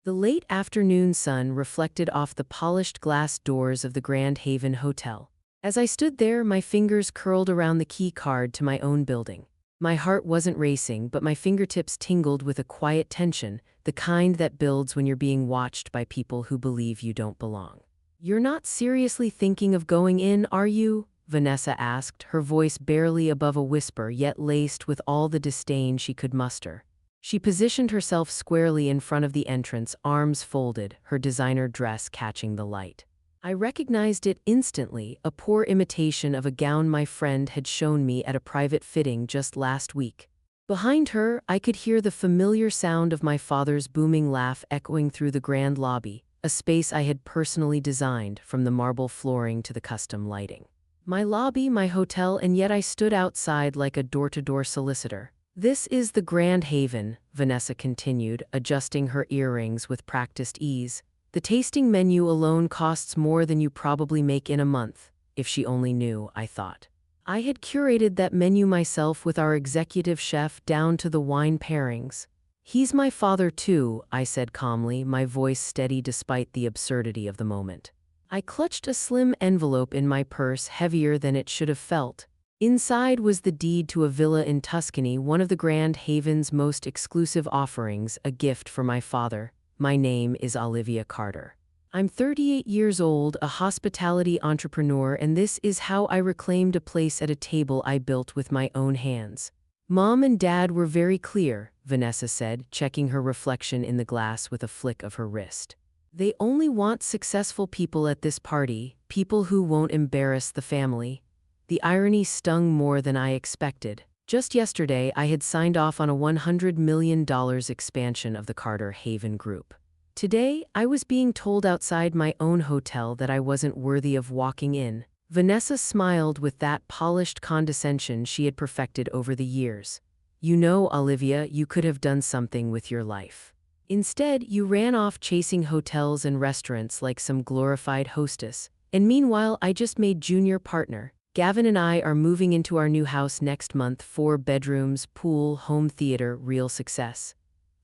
The late afternoon sun reflected off the polished glass doors of the Grand Haven Hotel. As I stood there, my fingers curled around the key card to my own building. My heart wasn't racing, but my fingertips tingled with a quiet tension, the kind that builds when you're being watched by people who believe you don't belong. "You're not seriously thinking of going in, are you?" Vanessa asked, her voice barely above a whisper yet laced with all the disdain she could muster. She positioned herself squarely in front of the entrance, arms folded, her designer dress catching the light. I recognized it instantly, a poor imitation of a gown my friend had shown me at a private fitting just last week. Behind her, I could hear the familiar sound of my father's booming laugh echoing through the grand lobby, a space I had personally designed, from the marble flooring to the custom lighting. My lobby, my hotel, and yet I stood outside like a door-to-door solicitor. "This is the Grand Haven," Vanessa continued, adjusting her earrings with practiced ease. "The tasting menu alone costs more than you probably make in a month." If she only knew, I thought. I had curated that menu myself with our executive chef down to the wine pairings. "He's my father too," I said calmly, my voice steady despite the absurdity of the moment. I clutched a slim envelope in my purse, heavier than it should have felt. Inside was the deed to a villa in Tuscany, one of the Grand Haven's most exclusive offerings, a gift for my father. My name is Olivia Carter. I'm 38 years old, a hospitality entrepreneur, and this is how I reclaimed a place at a table I built with my own hands. "Mom and Dad were very clear," Vanessa said, checking her reflection in the glass with a flick of her wrist. "They only want successful people at this party, people who won't embarrass the family." The irony stung more than I expected. Just yesterday, I had signed off on a $100 million expansion of the Carter Haven Group. Today, I was being told outside my own hotel that I wasn't worthy of walking in. Vanessa smiled with that polished condescension she had perfected over the years. "You know, Olivia, you could have done something with your life. Instead, you ran off chasing hotels and restaurants like some glorified hostess. And meanwhile, I just made junior partner. Gavin and I are moving into our new house next month, 4 bedrooms, pool, home theater, real success."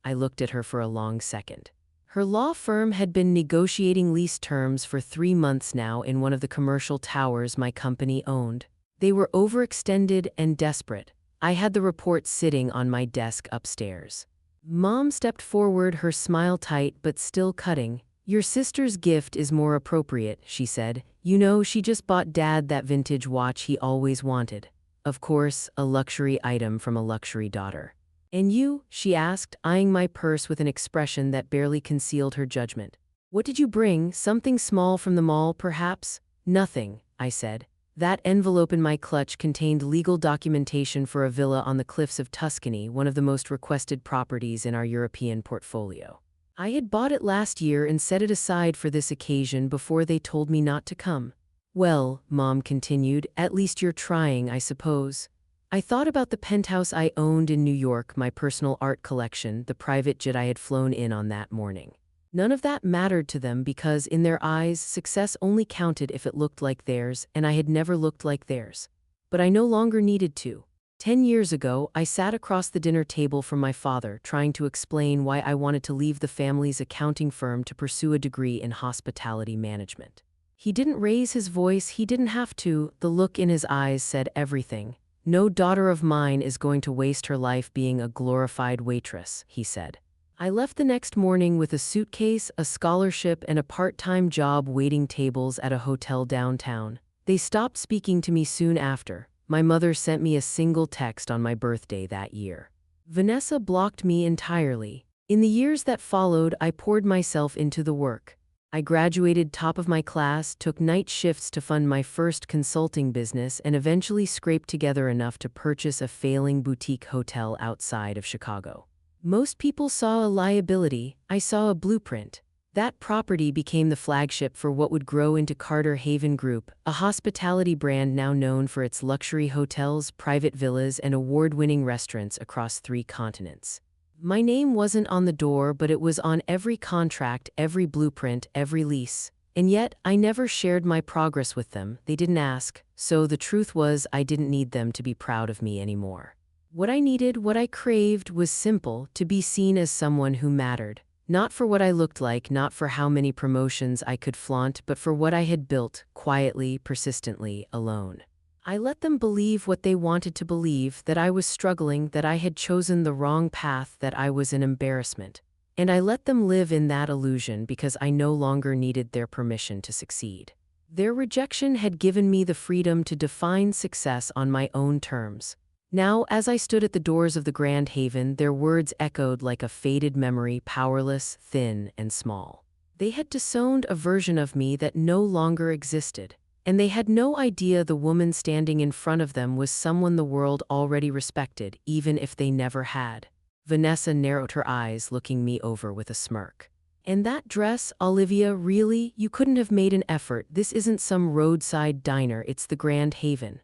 I looked at her for a long second. Her law firm had been negotiating lease terms for 3 months now in one of the commercial towers my company owned. They were overextended and desperate. I had the report sitting on my desk upstairs. Mom stepped forward, her smile tight but still cutting. "Your sister's gift is more appropriate," she said. "You know, she just bought Dad that vintage watch he always wanted. Of course, a luxury item from a luxury daughter." "And you?" she asked, eyeing my purse with an expression that barely concealed her judgment. "What did you bring? Something small from the mall, perhaps?" "Nothing," I said. That envelope in my clutch contained legal documentation for a villa on the cliffs of Tuscany, one of the most requested properties in our European portfolio. I had bought it last year and set it aside for this occasion before they told me not to come. "Well," Mom continued, "at least you're trying, I suppose." I thought about the penthouse I owned in New York, my personal art collection, the private jet I had flown in on that morning. None of that mattered to them because, in their eyes, success only counted if it looked like theirs, and I had never looked like theirs. But I no longer needed to. 10 years ago, I sat across the dinner table from my father, trying to explain why I wanted to leave the family's accounting firm to pursue a degree in hospitality management. He didn't raise his voice, he didn't have to. The look in his eyes said everything. "No daughter of mine is going to waste her life being a glorified waitress," he said. I left the next morning with a suitcase, a scholarship, and a part-time job waiting tables at a hotel downtown. They stopped speaking to me soon after. My mother sent me a single text on my birthday that year. Vanessa blocked me entirely. In the years that followed, I poured myself into the work. I graduated top of my class, took night shifts to fund my first consulting business, and eventually scraped together enough to purchase a failing boutique hotel outside of Chicago. Most people saw a liability, I saw a blueprint. That property became the flagship for what would grow into Carter Haven Group, a hospitality brand now known for its luxury hotels, private villas, and award-winning restaurants across 3 continents. My name wasn't on the door, but it was on every contract, every blueprint, every lease. And yet, I never shared my progress with them. They didn't ask, so the truth was I didn't need them to be proud of me anymore. What I needed, what I craved, was simple: to be seen as someone who mattered. Not for what I looked like, not for how many promotions I could flaunt, but for what I had built, quietly, persistently, alone. I let them believe what they wanted to believe, that I was struggling, that I had chosen the wrong path, that I was an embarrassment. And I let them live in that illusion because I no longer needed their permission to succeed. Their rejection had given me the freedom to define success on my own terms. Now, as I stood at the doors of the Grand Haven, their words echoed like a faded memory, powerless, thin, and small. They had disowned a version of me that no longer existed, and they had no idea the woman standing in front of them was someone the world already respected, even if they never had. Vanessa narrowed her eyes, looking me over with a smirk. "And that dress, Olivia, really? You couldn't have made an effort. This isn't some roadside diner, it's the Grand Haven."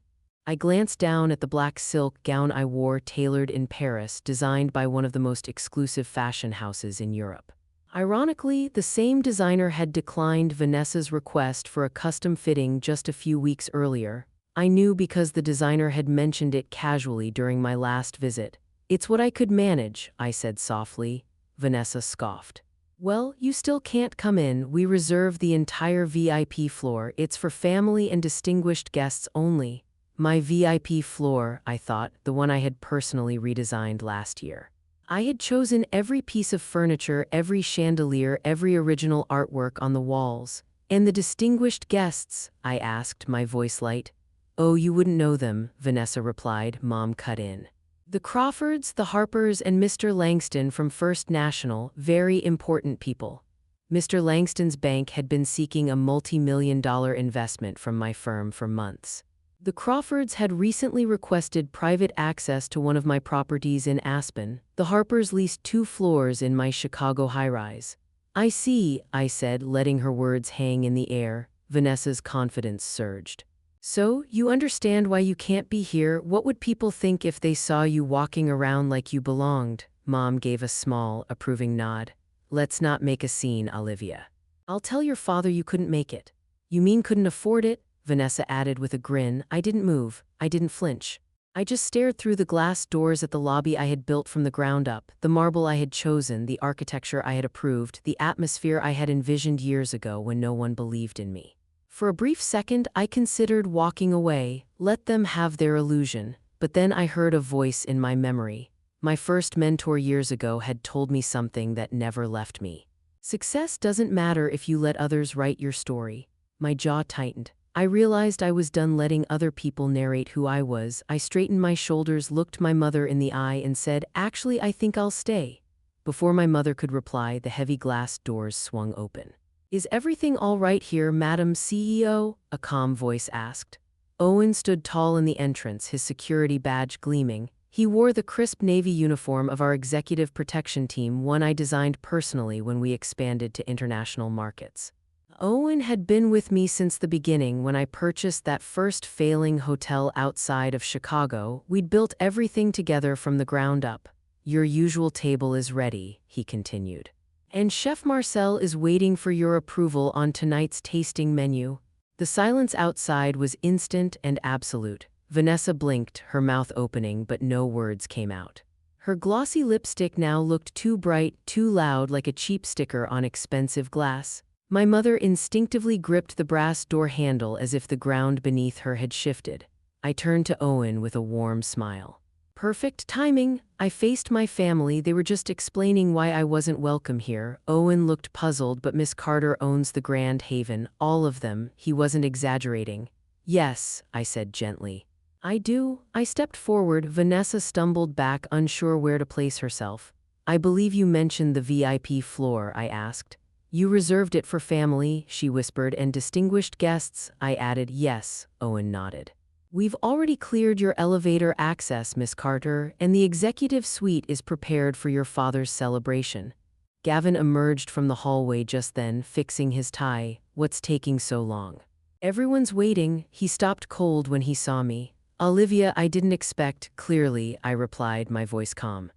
I glanced down at the black silk gown I wore, tailored in Paris, designed by one of the most exclusive fashion houses in Europe. Ironically, the same designer had declined Vanessa's request for a custom fitting just a few weeks earlier. I knew because the designer had mentioned it casually during my last visit. "It's what I could manage," I said softly. Vanessa scoffed. "Well, you still can't come in. We reserve the entire VIP floor. It's for family and distinguished guests only." My VIP floor, I thought, the one I had personally redesigned last year. I had chosen every piece of furniture, every chandelier, every original artwork on the walls. "And the distinguished guests?" I asked, my voice light. "Oh, you wouldn't know them," Vanessa replied. Mom cut in. "The Crawfords, the Harpers, and Mr. Langston from First National, very important people." Mr. Langston's bank had been seeking a multi-million-dollar investment from my firm for months. The Crawfords had recently requested private access to one of my properties in Aspen. The Harpers leased 2 floors in my Chicago high-rise. "I see," I said, letting her words hang in the air. Vanessa's confidence surged. "So, you understand why you can't be here? What would people think if they saw you walking around like you belonged?" Mom gave a small, approving nod. "Let's not make a scene, Olivia." "I'll tell your father you couldn't make it." "You mean couldn't afford it?" Vanessa added with a grin. I didn't move. I didn't flinch. I just stared through the glass doors at the lobby I had built from the ground up, the marble I had chosen, the architecture I had approved, the atmosphere I had envisioned years ago when no one believed in me. For a brief second, I considered walking away, let them have their illusion, but then I heard a voice in my memory. My first mentor years ago had told me something that never left me. "Success doesn't matter if you let others write your story." My jaw tightened. I realized I was done letting other people narrate who I was. I straightened my shoulders, looked my mother in the eye, and said, "Actually, I think I'll stay." Before my mother could reply, the heavy glass doors swung open. "Is everything all right here, Madam CEO?" a calm voice asked. Owen stood tall in the entrance, his security badge gleaming. He wore the crisp navy uniform of our executive protection team, one I designed personally when we expanded to international markets. Owen had been with me since the beginning when I purchased that first failing hotel outside of Chicago. We'd built everything together from the ground up. "Your usual table is ready," he continued. "And Chef Marcel is waiting for your approval on tonight's tasting menu." The silence outside was instant and absolute. Vanessa blinked, her mouth opening, but no words came out. Her glossy lipstick now looked too bright, too loud, like a cheap sticker on expensive glass. My mother instinctively gripped the brass door handle as if the ground beneath her had shifted. I turned to Owen with a warm smile. "Perfect timing." I faced my family. They were just explaining why I wasn't welcome here. Owen looked puzzled, but "Miss Carter owns the Grand Haven, all of them." He wasn't exaggerating. "Yes," I said gently. "I do." I stepped forward. Vanessa stumbled back, unsure where to place herself. "I believe you mentioned the VIP floor," I asked. "You reserved it for family," she whispered, "and distinguished guests," I added. "Yes," Owen nodded. "We've already cleared your elevator access, Miss Carter, and the executive suite is prepared for your father's celebration." Gavin emerged from the hallway just then, fixing his tie. "What's taking so long?" "Everyone's waiting." He stopped cold when he saw me. "Olivia, I didn't expect." "Clearly," I replied, my voice calm.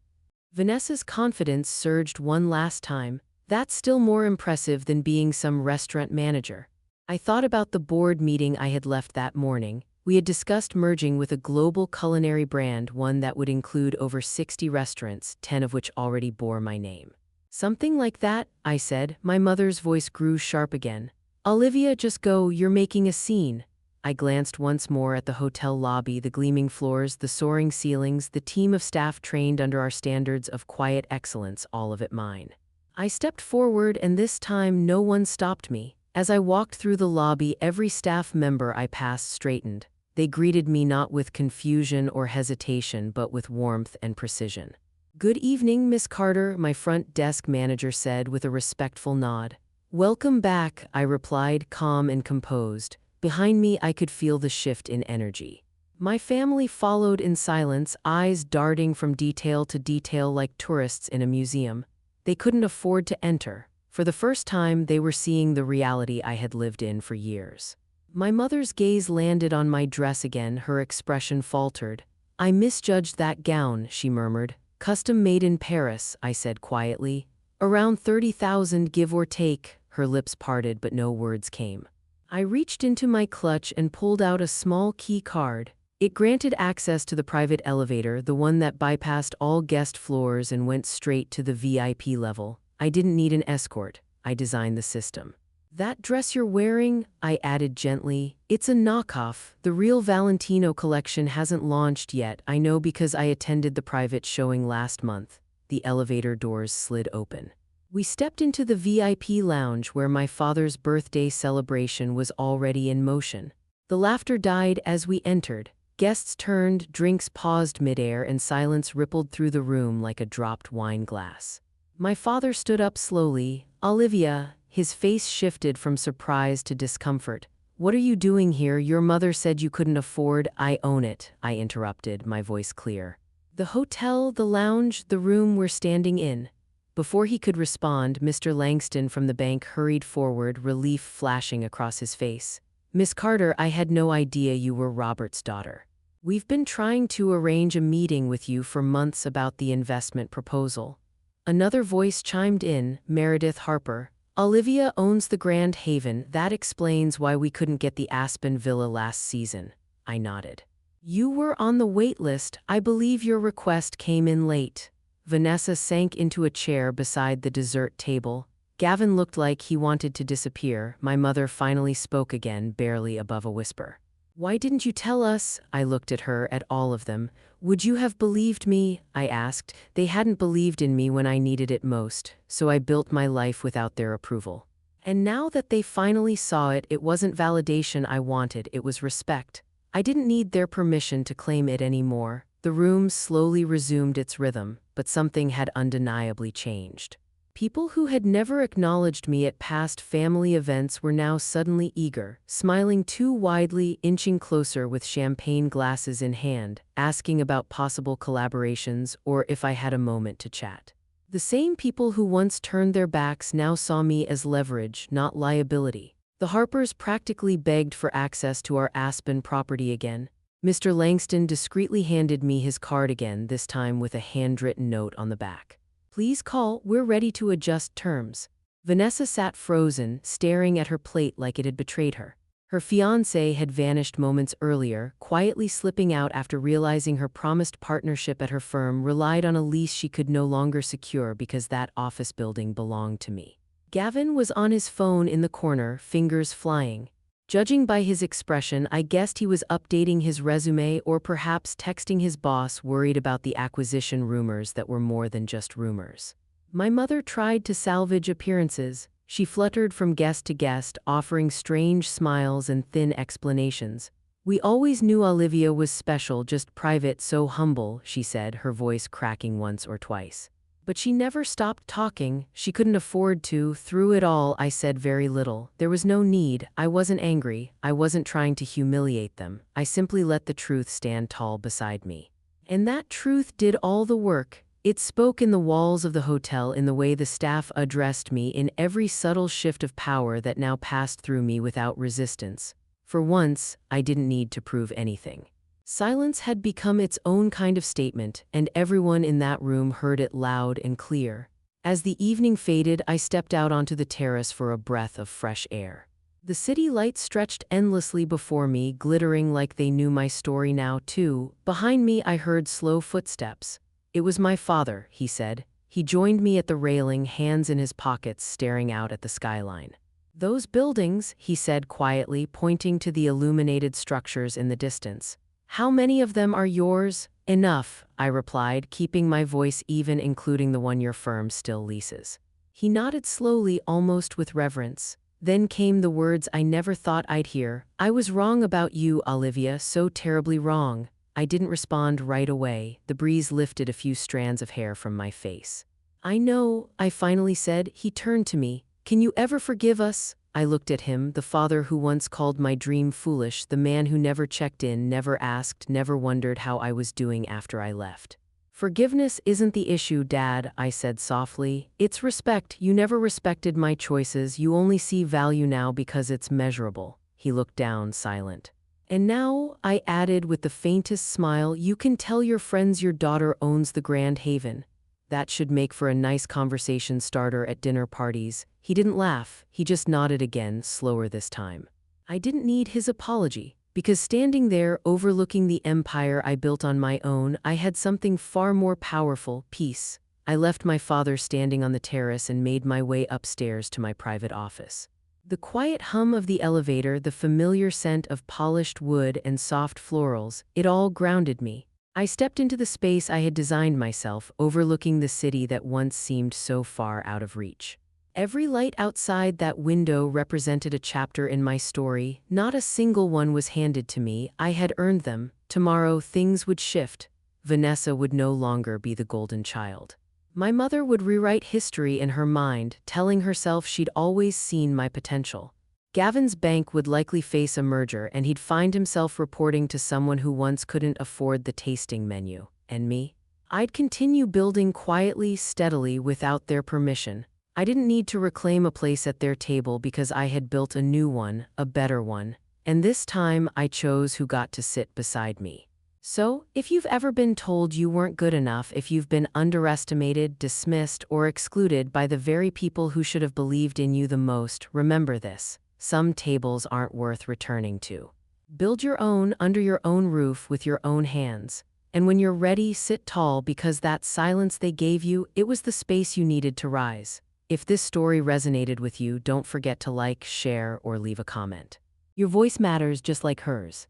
Vanessa's confidence surged one last time. "That's still more impressive than being some restaurant manager." I thought about the board meeting I had left that morning. We had discussed merging with a global culinary brand, one that would include over 60 restaurants, 10 of which already bore my name. Something like that, I said. My mother's voice grew sharp again. Olivia, just go, you're making a scene. I glanced once more at the hotel lobby, the gleaming floors, the soaring ceilings, the team of staff trained under our standards of quiet excellence, all of it mine. I stepped forward, and this time no one stopped me. As I walked through the lobby, every staff member I passed straightened. They greeted me not with confusion or hesitation, but with warmth and precision. "Good evening, Miss Carter," my front desk manager said with a respectful nod. "Welcome back," I replied, calm and composed. Behind me, I could feel the shift in energy. My family followed in silence, eyes darting from detail to detail like tourists in a museum. They couldn't afford to enter. For the first time, they were seeing the reality I had lived in for years. My mother's gaze landed on my dress again, her expression faltered. "I misjudged that gown," she murmured. "Custom made in Paris," I said quietly. "Around 30,000 give or take." Her lips parted, but no words came. I reached into my clutch and pulled out a small key card. It granted access to the private elevator, the one that bypassed all guest floors and went straight to the VIP level. I didn't need an escort. I designed the system. "That dress you're wearing," I added gently, "it's a knockoff. The real Valentino collection hasn't launched yet. I know because I attended the private showing last month." The elevator doors slid open. We stepped into the VIP lounge where my father's birthday celebration was already in motion. The laughter died as we entered. Guests turned, drinks paused midair, and silence rippled through the room like a dropped wine glass. My father stood up slowly. "Olivia," his face shifted from surprise to discomfort. "What are you doing here? Your mother said you couldn't afford." "I own it," I interrupted, my voice clear. "The hotel, the lounge, the room we're standing in." Before he could respond, Mr. Langston from the bank hurried forward, relief flashing across his face. "Miss Carter, I had no idea you were Robert's daughter. We've been trying to arrange a meeting with you for months about the investment proposal." Another voice chimed in, Meredith Harper. "Olivia owns the Grand Haven. That explains why we couldn't get the Aspen Villa last season." I nodded. "You were on the wait list. I believe your request came in late." Vanessa sank into a chair beside the dessert table. Gavin looked like he wanted to disappear. My mother finally spoke again, barely above a whisper. "Why didn't you tell us?" I looked at her, at all of them. "Would you have believed me?" I asked. They hadn't believed in me when I needed it most, so I built my life without their approval. And now that they finally saw it, it wasn't validation I wanted, it was respect. I didn't need their permission to claim it anymore. The room slowly resumed its rhythm, but something had undeniably changed. People who had never acknowledged me at past family events were now suddenly eager, smiling too widely, inching closer with champagne glasses in hand, asking about possible collaborations or if I had a moment to chat. The same people who once turned their backs now saw me as leverage, not liability. The Harpers practically begged for access to our Aspen property again. Mr. Langston discreetly handed me his card again, this time with a handwritten note on the back. "Please call, we're ready to adjust terms." Vanessa sat frozen, staring at her plate like it had betrayed her. Her fiancé had vanished moments earlier, quietly slipping out after realizing her promised partnership at her firm relied on a lease she could no longer secure because that office building belonged to me. Gavin was on his phone in the corner, fingers flying. Judging by his expression, I guessed he was updating his resume or perhaps texting his boss, worried about the acquisition rumors that were more than just rumors. My mother tried to salvage appearances. She fluttered from guest to guest, offering strange smiles and thin explanations. "We always knew Olivia was special, just private, so humble," she said, her voice cracking once or twice. But she never stopped talking. She couldn't afford to. Through it all, I said very little. There was no need. I wasn't angry. I wasn't trying to humiliate them. I simply let the truth stand tall beside me. And that truth did all the work. It spoke in the walls of the hotel, in the way the staff addressed me, in every subtle shift of power that now passed through me without resistance. For once, I didn't need to prove anything. Silence had become its own kind of statement, and everyone in that room heard it loud and clear. As the evening faded, I stepped out onto the terrace for a breath of fresh air. The city lights stretched endlessly before me, glittering like they knew my story now too. Behind me, I heard slow footsteps. It was my father, he said. He joined me at the railing, hands in his pockets, staring out at the skyline. "Those buildings," he said quietly, pointing to the illuminated structures in the distance. "How many of them are yours?" "Enough," I replied, keeping my voice even, including the one your firm still leases. He nodded slowly, almost with reverence. Then came the words I never thought I'd hear. "I was wrong about you, Olivia, so terribly wrong." I didn't respond right away. The breeze lifted a few strands of hair from my face. "I know," I finally said. He turned to me. "Can you ever forgive us?" I looked at him, the father who once called my dream foolish, the man who never checked in, never asked, never wondered how I was doing after I left. "Forgiveness isn't the issue, Dad," I said softly. "It's respect. You never respected my choices. You only see value now because it's measurable." He looked down, silent. "And now," I added with the faintest smile, "you can tell your friends your daughter owns the Grand Haven." That should make for a nice conversation starter at dinner parties. He didn't laugh, he just nodded again, slower this time. I didn't need his apology, because standing there, overlooking the empire I built on my own, I had something far more powerful: peace. I left my father standing on the terrace and made my way upstairs to my private office. The quiet hum of the elevator, the familiar scent of polished wood and soft florals, it all grounded me. I stepped into the space I had designed myself, overlooking the city that once seemed so far out of reach. Every light outside that window represented a chapter in my story. Not a single one was handed to me. I had earned them. Tomorrow, things would shift. Vanessa would no longer be the golden child. My mother would rewrite history in her mind, telling herself she'd always seen my potential. Gavin's bank would likely face a merger, and he'd find himself reporting to someone who once couldn't afford the tasting menu. And me? I'd continue building quietly, steadily, without their permission. I didn't need to reclaim a place at their table because I had built a new one, a better one. And this time, I chose who got to sit beside me. So, if you've ever been told you weren't good enough, if you've been underestimated, dismissed, or excluded by the very people who should have believed in you the most, remember this: some tables aren't worth returning to. Build your own, under your own roof, with your own hands. And when you're ready, sit tall, because that silence they gave you, it was the space you needed to rise. If this story resonated with you, don't forget to like, share, or leave a comment. Your voice matters just like hers.